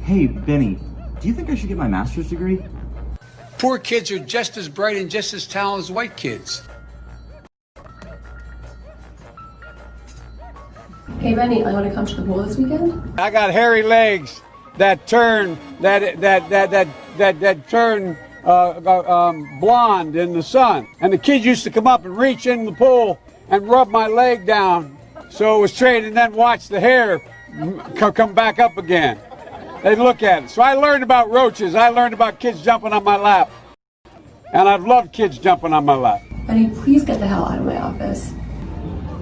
Hey, Benny, do you think I should get my master's degree? Poor kids are just as bright and just as talented as white kids. Hey, Benny, I want to come to the pool this weekend. I got hairy legs that turn blonde in the sun, and the kids used to come up and reach in the pool and rub my leg down so it was straight, and then watch the hair come back up again. They'd look at it. So I learned about roaches. I learned about kids jumping on my lap, and I've loved kids jumping on my lap. Benny, please get the hell out of my office.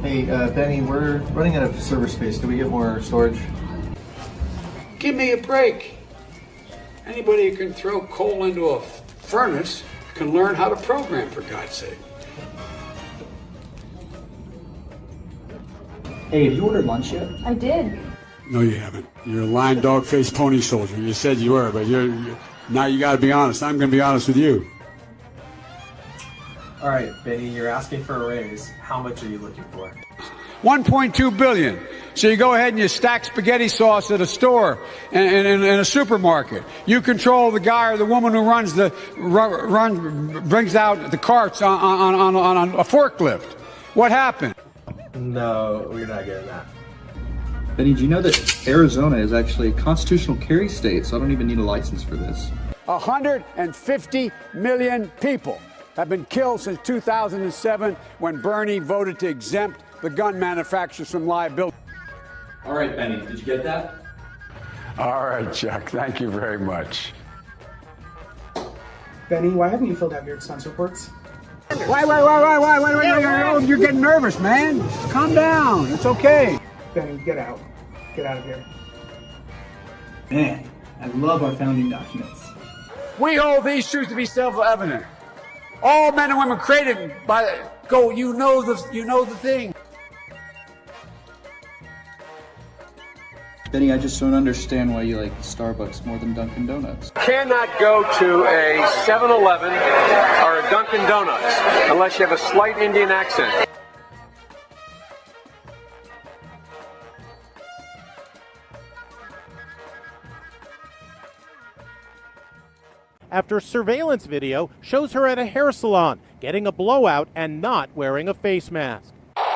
Hey, Benny, we're running out of server space. Can we get more storage? Give me a break. Anybody who can throw coal into a furnace can learn how to program, for God's sake. Hey, have you ordered lunch yet? I did. No, you haven't. You're a lying dog-faced pony soldier. You said you were, but now you got to be honest. I'm going to be honest with you. All right, Benny, you're asking for a raise. How much are you looking for? $1.2 billion. So you go ahead and you stack spaghetti sauce at a store and in a supermarket. You control the guy or the woman who brings out the carts on a forklift. What happened? No, we're not getting that. Benny, do you know that Arizona is actually a constitutional carry state, so I don't even need a license for this? 150 million people have been killed since 2007 when Bernie voted to exempt the gun manufacturers from liability. All right, Benny, did you get that? All right, Chuck. Thank you very much. Benny, why haven't you filled out your expense reports? Wait, you're getting nervous, man. Calm down. It's okay. Benny, get out. Get out of here. Man, I love our founding documents. We hold these truths to be self-evident. All men and women created by you know the thing. Benny, I just don't understand why you like Starbucks more than Dunkin' Donuts. Cannot go to a 7-Eleven or a Dunkin' Donuts unless you have a slight Indian accent. After surveillance video shows her at a hair salon getting a blowout and not wearing a face mask.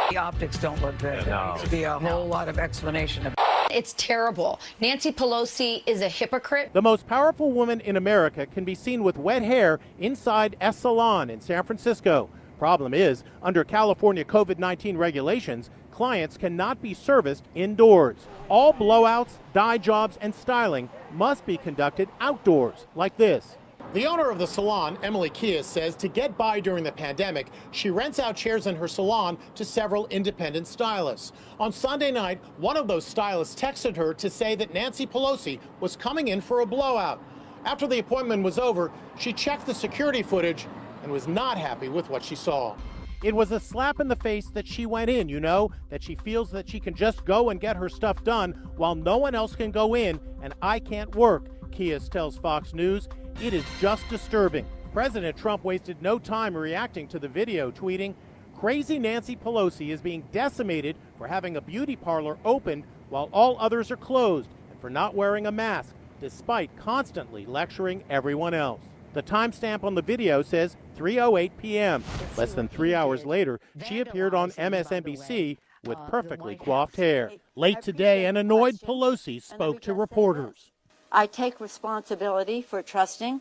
The optics don't look good. There needs to be a whole lot of explanation. It's terrible. Nancy Pelosi is a hypocrite. The most powerful woman in America can be seen with wet hair inside a salon in San Francisco. Problem is, under California COVID-19 regulations, clients cannot be serviced indoors. All blowouts, dye jobs, and styling must be conducted outdoors, like this. The owner of the salon, Emily Kias, says to get by during the pandemic, she rents out chairs in her salon to several independent stylists. On Sunday night, one of those stylists texted her to say that Nancy Pelosi was coming in for a blowout. After the appointment was over, she checked the security footage and was not happy with what she saw. It was a slap in the face that she went in, that she feels that she can just go and get her stuff done while no one else can go in and I can't work, Kias tells Fox News. It is just disturbing. President Trump wasted no time reacting to the video, tweeting, "Crazy Nancy Pelosi is being decimated for having a beauty parlor opened while all others are closed and for not wearing a mask, despite constantly lecturing everyone else." The timestamp on the video says 3:08 p.m. Less than 3 hours later, she appeared on MSNBC with perfectly coiffed hair. Late today, an annoyed Pelosi spoke to reporters. I take responsibility for trusting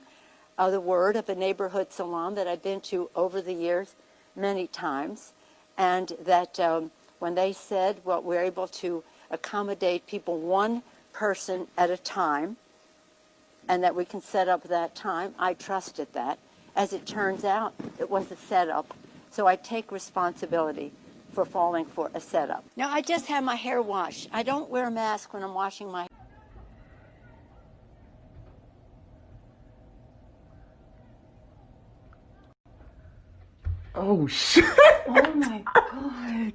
the word of a neighborhood salon that I've been to over the years many times, and that when they said, well, we're able to accommodate people one person at a time, and that we can set up that time, I trusted that. As it turns out, it was a setup, so I take responsibility for falling for a setup. Now, I just have my hair washed. I don't wear a mask when I'm washing my hair. Oh, shit. Oh, my God.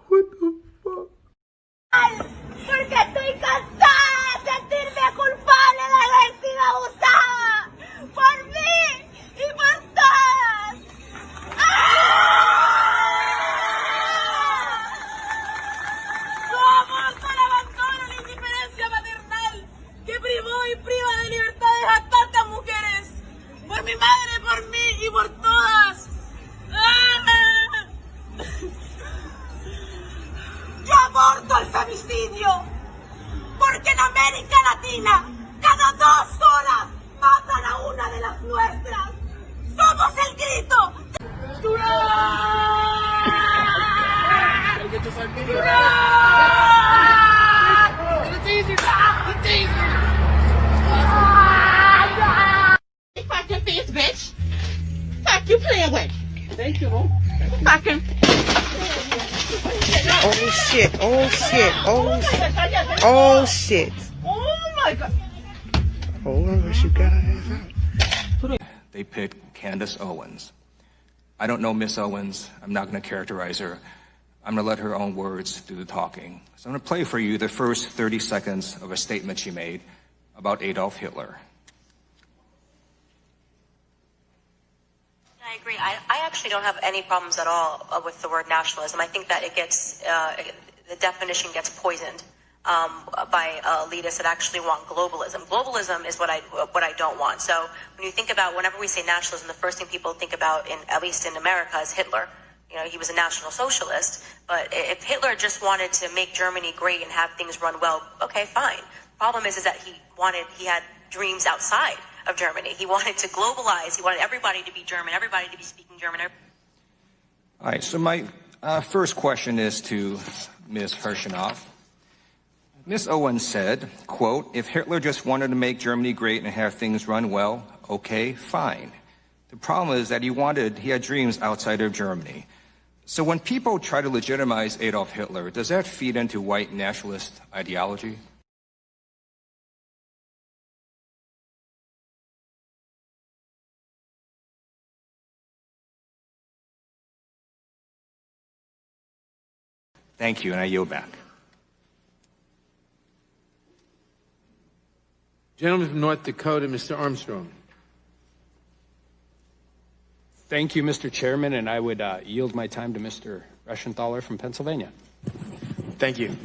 What the fuck? Porque estoy cansada de sentirme culpable de haber sido abusada por mí y por todas. Fucking face, bitch. Fuck you playing with. Thank you. Fucking. Oh shit, oh shit, shit. Oh my god. Hold on, you got out. They picked Candace Owens. I don't know Miss Owens. I'm not going to characterize her. I'm going to let her own words do the talking. So I'm going to play for you the first 30 seconds of a statement she made about Adolf Hitler. I agree. I actually don't have any problems at all with the word nationalism. I think that it gets, the definition gets poisoned by elitists that actually want globalism. Globalism is what I don't want. So when you think about, whenever we say nationalism, the first thing people think about, at least in America, is Hitler. You know, he was a National Socialist, but if Hitler just wanted to make Germany great and have things run well, okay, fine. Problem is that he had dreams outside of Germany. He wanted to globalize. He wanted everybody to be German, everybody to be speaking German. All right, so my first question is to Ms. Hirschenoff. Ms. Owens said, quote, if Hitler just wanted to make Germany great and have things run well, okay, fine. The problem is that he had dreams outside of Germany. So when people try to legitimize Adolf Hitler, does that feed into white nationalist ideology? Thank you, and I yield back. Gentleman from North Dakota, Mr. Armstrong. Thank you, Mr. Chairman, and I would yield my time to Mr. Reschenthaler from Pennsylvania. Thank you.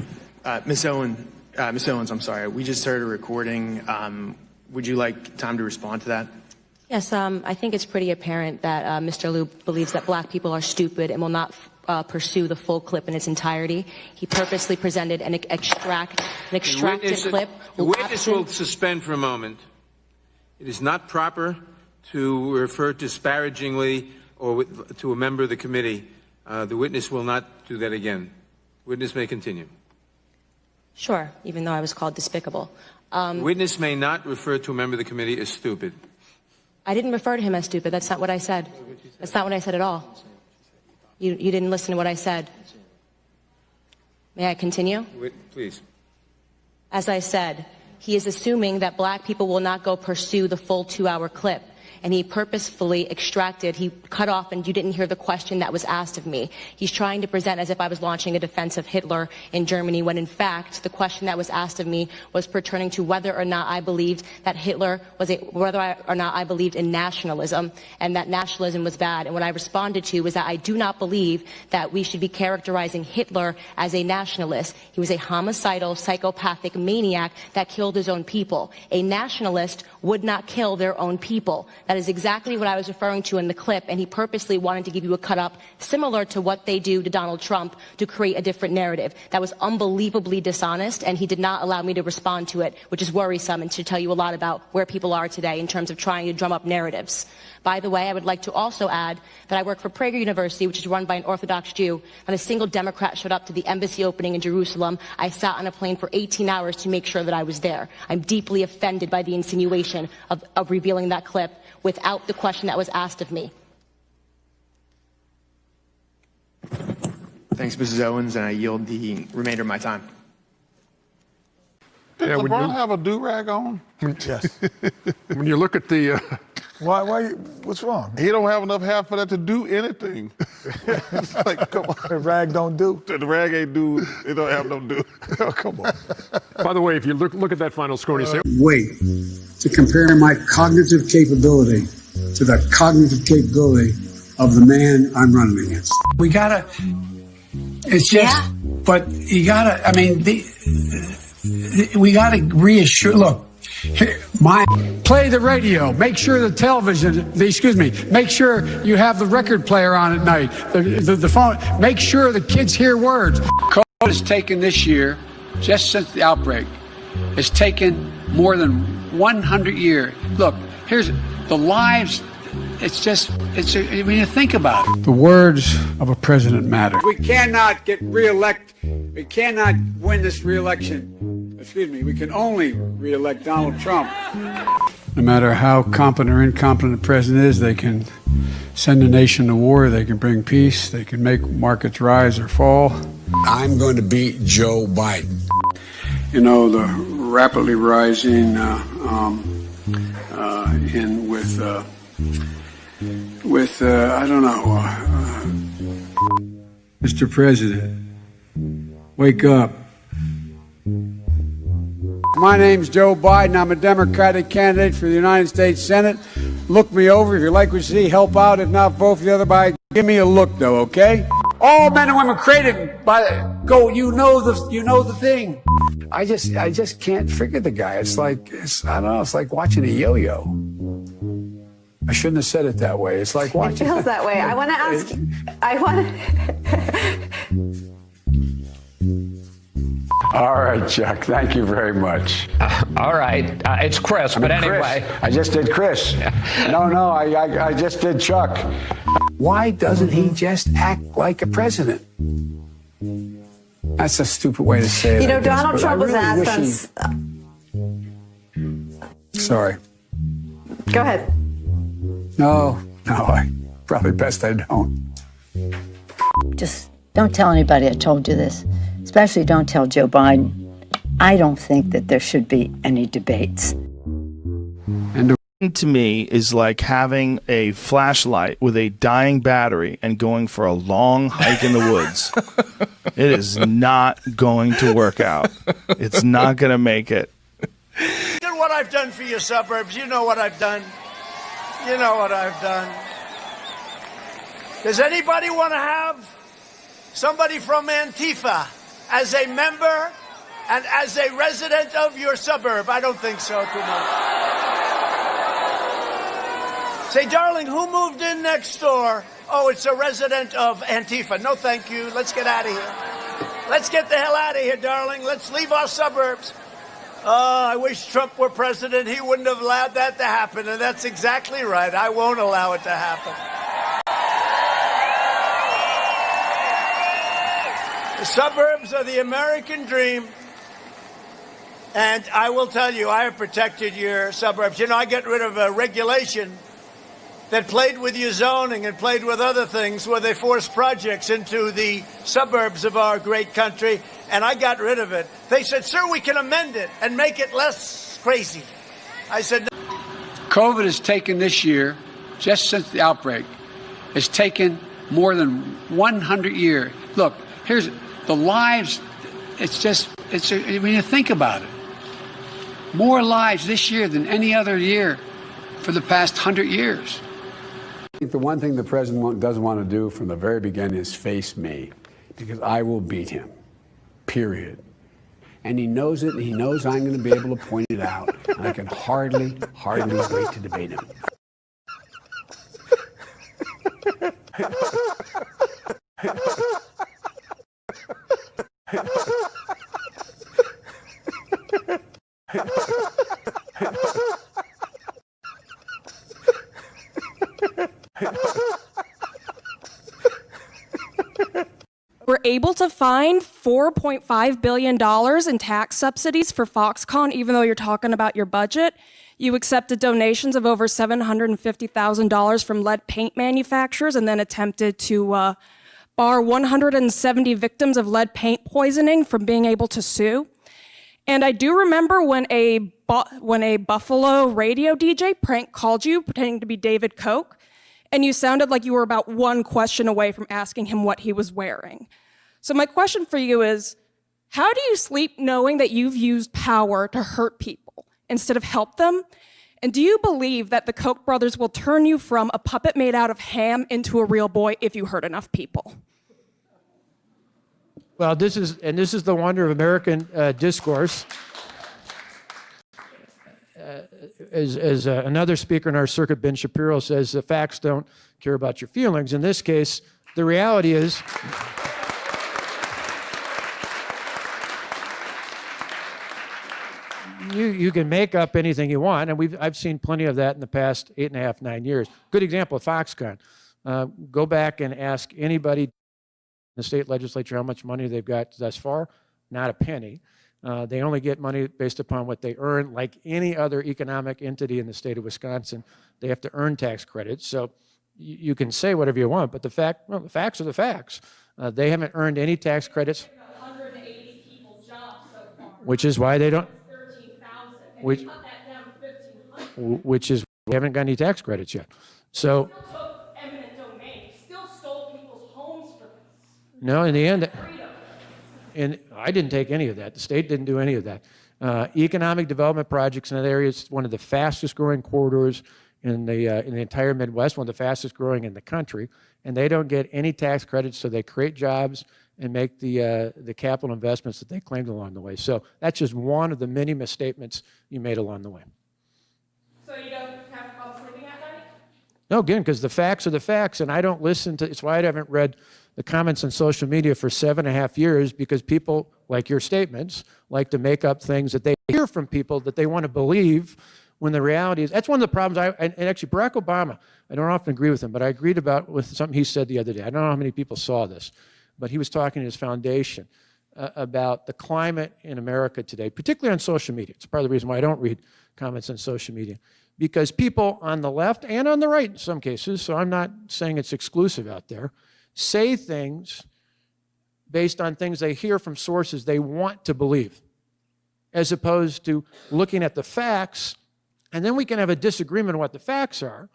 Ms. Owens, I'm sorry. We just heard a recording. Would you like time to respond to that? Yes, I think it's pretty apparent that Mr. Lieu believes that black people are stupid and will not pursue the full clip in its entirety. He purposely presented an extracted clip. The witness will suspend for a moment. It is not proper to refer disparagingly or to a member of the committee. The witness will not do that again. Witness may continue. Sure, even though I was called despicable. Witness may not refer to a member of the committee as stupid. I didn't refer to him as stupid. That's not what I said. That's not what I said at all. You didn't listen to what I said. May I continue? Please. As I said, he is assuming that black people will not go pursue the full 2-hour clip. And he purposefully he cut off, and you didn't hear the question that was asked of me. He's trying to present as if I was launching a defense of Hitler in Germany, when in fact, the question that was asked of me was pertaining to whether or not I believed that whether or not I believed in nationalism, and that nationalism was bad. And what I responded to was that I do not believe that we should be characterizing Hitler as a nationalist. He was a homicidal, psychopathic maniac that killed his own people. A nationalist would not kill their own people. That is exactly what I was referring to in the clip, and he purposely wanted to give you a cut-up similar to what they do to Donald Trump to create a different narrative. That was unbelievably dishonest, and he did not allow me to respond to it, which is worrisome and should tell you a lot about where people are today in terms of trying to drum up narratives. By the way, I would like to also add that I work for Prager University, which is run by an Orthodox Jew. Not a single Democrat showed up to the embassy opening in Jerusalem. I sat on a plane for 18 hours to make sure that I was there. I'm deeply offended by the insinuation of revealing that clip without the question that was asked of me. Thanks, Mrs. Owens, and I yield the remainder of my time. Did LeBron have a do-rag on? Yes. When you look at the... Why? What's wrong? He don't have enough hair for that to do anything. It's like, come on. The rag don't do? The rag ain't do. It don't have no do. Oh, come on. By the way, if you look at that final score and you say... Wait to compare my cognitive capability to the cognitive capability of the man I'm running against. We gotta... It's just... But you gotta... I mean, we gotta reassure... Look, play the radio. Make sure the television, make sure you have the record player on at night. The phone. Make sure the kids hear words. COVID has taken this year, just since the outbreak, has taken more than 100 years. Look, here's the lives when you think about it. The words of a president matter. We cannot get reelected. We cannot win this reelection. Excuse me. We can only reelect Donald Trump. No matter how competent or incompetent the president is, they can send a nation to war, they can bring peace, they can make markets rise or fall. I'm going to beat Joe Biden. You know, the rapidly rising I don't know, Mr. President, wake up. My name's Joe Biden. I'm a Democratic candidate for the United States Senate. Look me over. If you like what you see, help out. If not, vote for the other body. Give me a look, though, okay? All men and women created by you know the thing. I just can't figure the guy. I don't know. It's like watching a yo-yo. I shouldn't have said it that way. It's like watching. It feels that way. I want to ask. All right, Chuck. Thank you very much. All right. It's Chris, but anyway. Chris. I just did Chris. No, I just did Chuck. Why doesn't he just act like a president? That's a stupid way to say it. You know, Donald Trump was asked Sorry. Go ahead. No, I probably best I don't. Just don't tell anybody I told you this. Especially don't tell Joe Biden. I don't think that there should be any debates. And to me is like having a flashlight with a dying battery and going for a long hike in the woods. It is not going to work out. It's not going to make it. Look at what I've done for your suburbs. You know what I've done. You know what I've done. Does anybody want to have somebody from Antifa as a member and as a resident of your suburb? I don't think so too much. Say, darling, who moved in next door? Oh, it's a resident of Antifa. No, thank you. Let's get out of here. Let's get the hell out of here, darling. Let's leave our suburbs. Oh, I wish Trump were president. He wouldn't have allowed that to happen. And that's exactly right. I won't allow it to happen. The suburbs are the American dream. And I will tell you, I have protected your suburbs. You know, I get rid of a regulation that played with your zoning and played with other things where they forced projects into the suburbs of our great country, and I got rid of it. They said, sir, we can amend it and make it less crazy. I said, no. COVID has taken this year, just since the outbreak, has taken more than 100 years. Look, here's the lives. When you think about it, more lives this year than any other year for the past 100 years. I think the one thing the president doesn't want to do from the very beginning is face me, because I will beat him, period. And he knows it, and he knows I'm going to be able to point it out, and I can hardly wait to debate him. We're able to find $4.5 billion in tax subsidies for Foxconn, even though you're talking about your budget. You accepted donations of over $750,000 from lead paint manufacturers and then attempted to bar 170 victims of lead paint poisoning from being able to sue. And I do remember when a Buffalo radio DJ prank called you pretending to be David Koch, and you sounded like you were about one question away from asking him what he was wearing. So my question for you is, how do you sleep knowing that you've used power to hurt people instead of help them? And do you believe that the Koch brothers will turn you from a puppet made out of ham into a real boy if you hurt enough people? Well, this is the wonder of American discourse. As another speaker in our circuit, Ben Shapiro, says, the facts don't care about your feelings. In this case, the reality is You can make up anything you want, and I've seen plenty of that in the past 8.5, 9 years. Good example of Foxconn. Go back and ask anybody in the state legislature how much money they've got thus far. Not a penny. They only get money based upon what they earn. Like any other economic entity in the state of Wisconsin, they have to earn tax credits. So you can say whatever you want, but the facts are the facts. They haven't earned any tax credits, which is why they don't. Which is we haven't got any tax credits yet. So. Eminent domain. Still stole people's homes for this. No, in the end. And I didn't take any of that. The state didn't do any of that. Economic development projects in that area is one of the fastest growing corridors in the entire Midwest, one of the fastest growing in the country, and they don't get any tax credits, so they create jobs and make the capital investments that they claimed along the way. So that's just one of the many misstatements you made along the way. So you don't have a problem sleeping at night? No, again, because the facts are the facts, and I don't listen to. It's why I haven't read the comments on social media for 7.5 years, because people, like your statements, like to make up things that they hear from people that they want to believe, when the reality is, that's one of the problems. And actually, Barack Obama, I don't often agree with him, but I agreed with something he said the other day. I don't know how many people saw this, but he was talking to his foundation about the climate in America today, particularly on social media. It's part of the reason why I don't read comments on social media, because people on the left and on the right in some cases, so I'm not saying it's exclusive out there, say things based on things they hear from sources they want to believe, as opposed to looking at the facts, and then we can have a disagreement on what the facts are,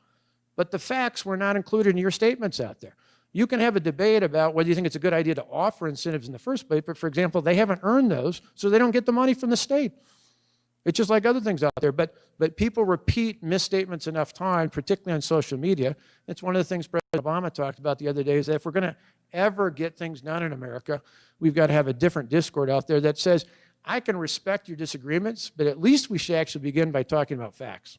but the facts were not included in your statements out there. You can have a debate about whether you think it's a good idea to offer incentives in the first place, but for example, they haven't earned those, so they don't get the money from the state. It's just like other things out there, but people repeat misstatements enough time, particularly on social media. It's one of the things President Obama talked about the other day, is that if we're going to ever get things done in America, we've got to have a different discord out there that says, I can respect your disagreements, but at least we should actually begin by talking about facts.